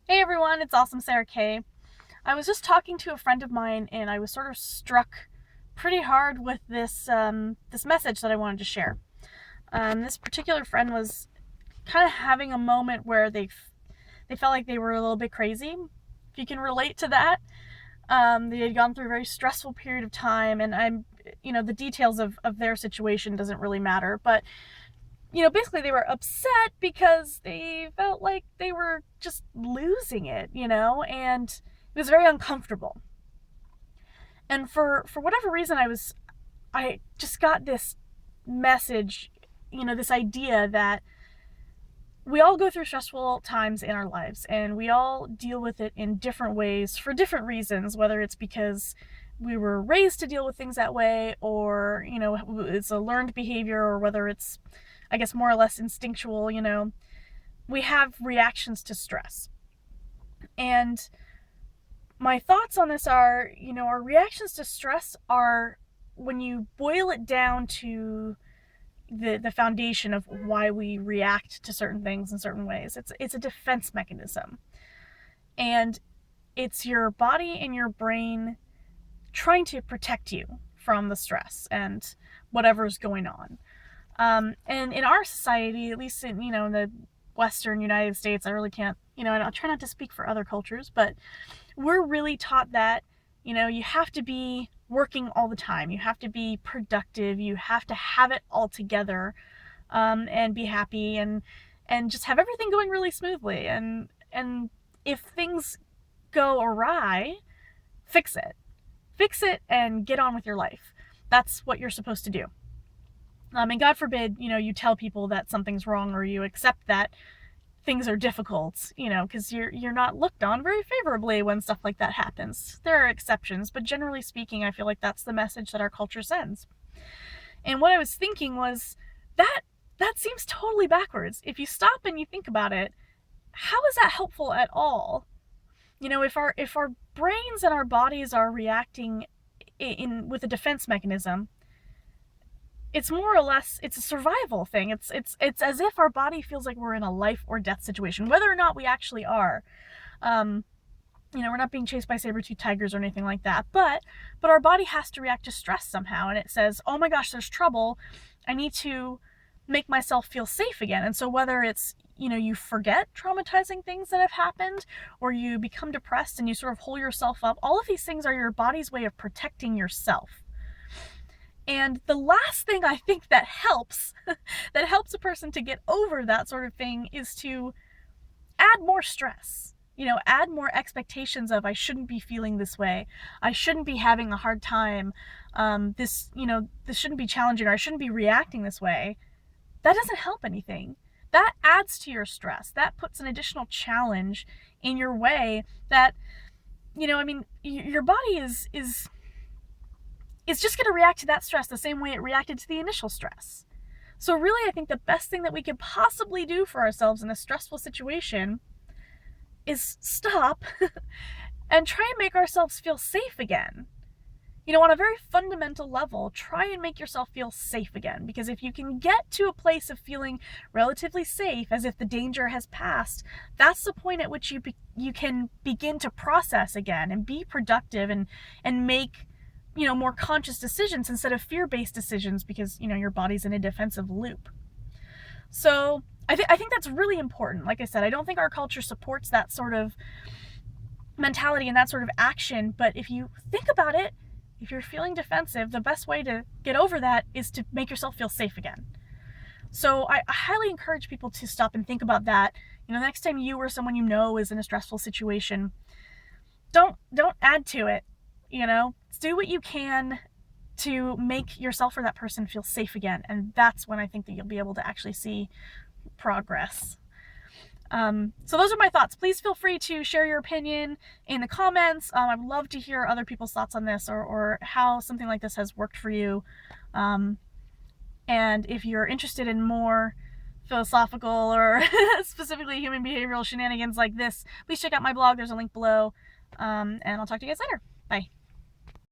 Hey everyone, it's Awesome Sarah Kay. I was just talking to a friend of mine and I was sort of struck pretty hard with this message that I wanted to share. This particular friend was kind of having a moment where they felt like they were a little bit crazy. If you can relate to that, they had gone through a very stressful period of time, and the details of their situation doesn't really matter, but basically they were upset because they felt like they were just losing it, and it was very uncomfortable. And for whatever reason, I just got this message, this idea that we all go through stressful times in our lives and we all deal with it in different ways for different reasons, whether it's because we were raised to deal with things that way, or it's a learned behavior, or whether it's, I guess, more or less instinctual. We have reactions to stress. And my thoughts on this are, our reactions to stress are, when you boil it down to the foundation of why we react to certain things in certain ways, it's a defense mechanism. And it's your body and your brain trying to protect you from the stress and whatever's going on. And in our society, at least in the Western United States, I really can't, and I'll try not to speak for other cultures, but we're really taught that, you have to be working all the time. You have to be productive. You have to have it all together, and be happy, and just have everything going really smoothly. And if things go awry, fix it. Fix it and get on with your life. That's what you're supposed to do. And God forbid, you tell people that something's wrong, or you accept that things are difficult, because you're not looked on very favorably when stuff like that happens. There are exceptions, but generally speaking, I feel like that's the message that our culture sends. And what I was thinking was that seems totally backwards. If you stop and you think about it, how is that helpful at all? If our brains and our bodies are reacting in with a defense mechanism, it's more or less, it's a survival thing. It's as if our body feels like we're in a life or death situation, whether or not we actually are. Um, we're not being chased by saber-toothed tigers or anything like that, but our body has to react to stress somehow, and it says, "Oh my gosh, there's trouble. I need to make myself feel safe again." And so whether it's, you forget traumatizing things that have happened, or you become depressed and you sort of hold yourself up, all of these things are your body's way of protecting yourself. And the last thing I think that helps that helps a person to get over that sort of thing is to add more stress. Add more expectations of, I shouldn't be feeling this way. I shouldn't be having a hard time. This shouldn't be challenging, or I shouldn't be reacting this way. That doesn't help anything. That adds to your stress. That puts an additional challenge in your way that, your body is just going to react to that stress the same way it reacted to the initial stress. So really, I think the best thing that we could possibly do for ourselves in a stressful situation is stop and try and make ourselves feel safe again. On a very fundamental level, try and make yourself feel safe again. Because if you can get to a place of feeling relatively safe, as if the danger has passed, that's the point at which you can begin to process again and be productive, and make more conscious decisions instead of fear-based decisions, because your body's in a defensive loop. So I think that's really important. Like I said, I don't think our culture supports that sort of mentality and that sort of action, but if you think about it, if you're feeling defensive, the best way to get over that is to make yourself feel safe again. So I highly encourage people to stop and think about that. Next time you or someone is in a stressful situation, don't add to it. Do what you can to make yourself or that person feel safe again, and that's when I think that you'll be able to actually see progress. So those are my thoughts. Please feel free to share your opinion in the comments. I'd love to hear other people's thoughts on this, or how something like this has worked for you. And if you're interested in more philosophical or specifically human behavioral shenanigans like this, please check out my blog. There's a link below. And I'll talk to you guys later.